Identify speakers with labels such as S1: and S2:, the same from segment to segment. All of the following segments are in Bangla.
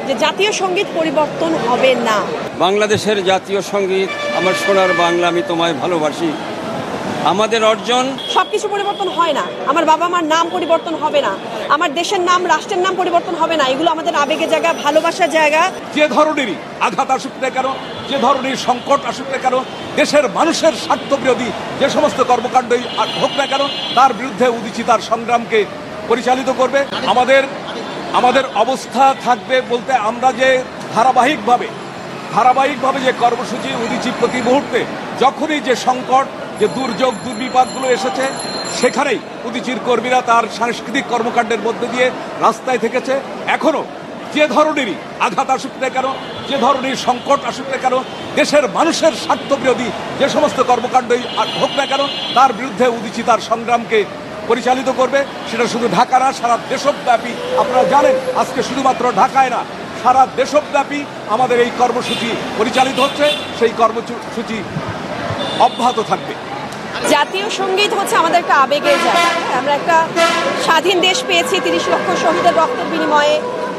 S1: যে জাতীয় সঙ্গীত পরিবর্তন হবে না।
S2: বাংলাদেশের জাতীয় সঙ্গীত আমার সোনার বাংলা আমি তোমায় ভালোবাসি আমাদের অর্জন।
S1: সবকিছু পরিবর্তন হয় না, আমার বাবা মার নাম পরিবর্তন হবে না, আমার দেশের নাম রাষ্ট্রের নাম পরিবর্তন হবে না, এগুলো আমাদের আবেগের জায়গা, ভালোবাসার জায়গা।
S3: যে ধরনেরই আঘাত আসুক না কেন, যে ধরনের সংকট আসুক না কেন, দেশের মানুষের স্বার্থ বিরোধী যে সমস্ত কর্মকাণ্ডই হোক না কেন, তার বিরুদ্ধে উদীচী তার সংগ্রামকে পরিচালিত করবে। আমাদের অবস্থা থাকবে বলতে আমরা যে ধারাবাহিকভাবে যে কর্মসূচি উদীচী প্রতি মুহূর্তে যখনই যে সংকট, যে দুর্যোগ দুর্বিপাকগুলো এসেছে, সেখানেই উদীচীর কর্মীরা তার সাংস্কৃতিক কর্মকাণ্ডের মধ্যে দিয়ে রাস্তায় থেকেছে। এখনো যে ধরনেরই আঘাত আসুক না কেন, যে ধরনের সংকট আসুক না কেন, দেশের মানুষের স্বার্থ বিরোধী যে সমস্ত কর্মকাণ্ডই হোক না কেন, তার বিরুদ্ধে উদীচী তার সংগ্রামকে পরিচালিত করবে। সেটা শুধু ঢাকা না, সারা দেশব্যাপী। আপনারা জানেন আজকে শুধুমাত্র ঢাকায় না, সারা দেশব্যাপী আমাদের এই কর্মসূচি পরিচালিত হচ্ছে। সেই কর্মসূচি অব্যাহত থাকবে।
S1: জাতীয় সঙ্গীত হচ্ছে আমাদের একটা আবেগের জায়গা। আমরা একটা স্বাধীন দেশ পেয়েছি 30 লক্ষ শহীদের রক্তের বিনিময়ে,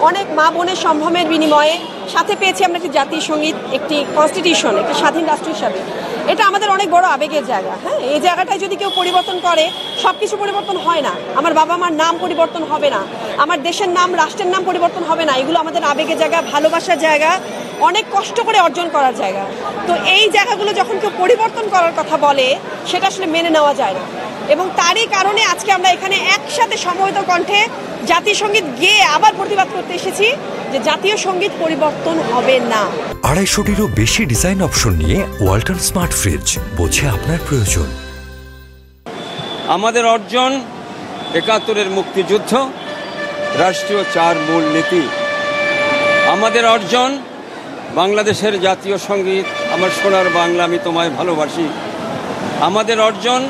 S1: অনেক মা বোনের সম্ভ্রমের বিনিময়ে, সাথে পেয়েছি আমরা একটি জাতীয় সঙ্গীত, একটি কনস্টিটিউশন, একটি স্বাধীন রাষ্ট্র হিসাবে। এটা আমাদের অনেক বড় আবেগের জায়গা। হ্যাঁ, এই জায়গাটায় যদি কেউ পরিবর্তন করে, সবকিছু পরিবর্তন হয় না, আমার বাবা মার নাম পরিবর্তন হবে না, আমার দেশের নাম রাষ্ট্রের নাম পরিবর্তন হবে না, এগুলো আমাদের আবেগের জায়গা, ভালোবাসার জায়গা, অনেক কষ্ট করে অর্জন করার জায়গা। তো এই জায়গাগুলো যখন কেউ পরিবর্তন করার কথা বলে, সেটা আসলে মেনে নেওয়া যায় না। এবং তারই কারণে আজকে আমরা এখানে একসাথে সমবেত কণ্ঠে জাতীয় সঙ্গীত গেয়ে আবার প্রতিবাদ করতে এসেছি যে জাতীয় সঙ্গীত পরিবর্তন হবে না।
S4: 250টিরও বেশি ডিজাইন অপশন নিয়ে ওয়ালটন স্মার্ট ফ্রিজ, বোঝে আপনার প্রয়োজন।
S2: আমাদের অর্জন 71-এর মুক্তিযুদ্ধ, রাষ্ট্রীয় 4 মূলনীতি। আমাদের অর্জন বাংলাদেশের জাতীয় সঙ্গীত আমার সোনার বাংলা আমি তোমায় ভালোবাসি। আমাদের অর্জন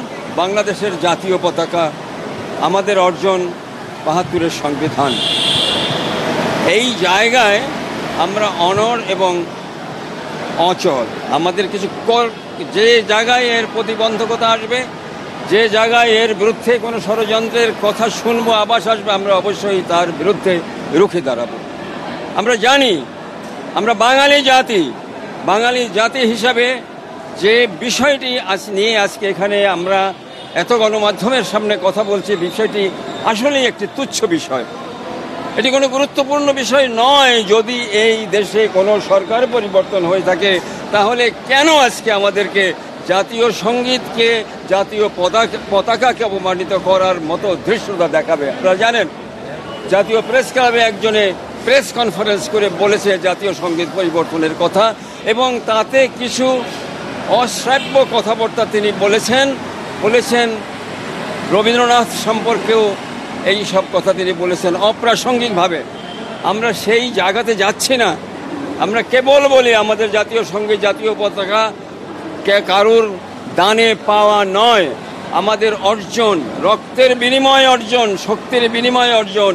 S2: বাংলাদেশের জাতীয় পতাকা। আমাদের অর্জন 72-এর সংবিধান। এই জায়গায় আমরা অনড় এবং অচল। আমাদের কিছু যে জায়গায় এর প্রতিবন্ধকতা আসবে, যে জায়গায় এর বিরুদ্ধে কোনো ষড়যন্ত্রের কথা শুনবো, আভাস আসবে, আমরা অবশ্যই তার বিরুদ্ধে রুখে দাঁড়াবো। আমরা জানি আমরা বাঙালি জাতি হিসাবে যে বিষয়টি নিয়ে আজকে এখানে আমরা এত গণমাধ্যমের সামনে কথা বলছি, বিষয়টি আসলেই একটি তুচ্ছ বিষয়। এটি কোনো গুরুত্বপূর্ণ বিষয় নয়। যদি এই দেশে কোনো সরকার পরিবর্তন হয়ে থাকে, তাহলে কেন আজকে আমাদেরকে জাতীয় সঙ্গীতকে, জাতীয় পতাকাকে অপমানিত করার মতো ধৃষ্টতা দেখাবে? আপনারা জানেন জাতীয় প্রেস ক্লাবে একজনে প্রেস কনফারেন্স করে বলেছে জাতীয় সঙ্গীত পরিবর্তনের কথা, এবং তাতে কিছু অশ্রাব্য কথাবার্তা তিনি বলেছেন রবীন্দ্রনাথ সম্পর্কেও এই সব কথা তিনি বলেছেন অপ্রাসঙ্গিকভাবে। আমরা সেই জায়গাতে যাচ্ছি না। আমরা কেবল বলি আমাদের জাতীয় সঙ্গীত, জাতীয় পতাকা কারুর দানে পাওয়া নয়, আমাদের অর্জন, রক্তের বিনিময়ে অর্জন, শক্তির বিনিময়ে অর্জন।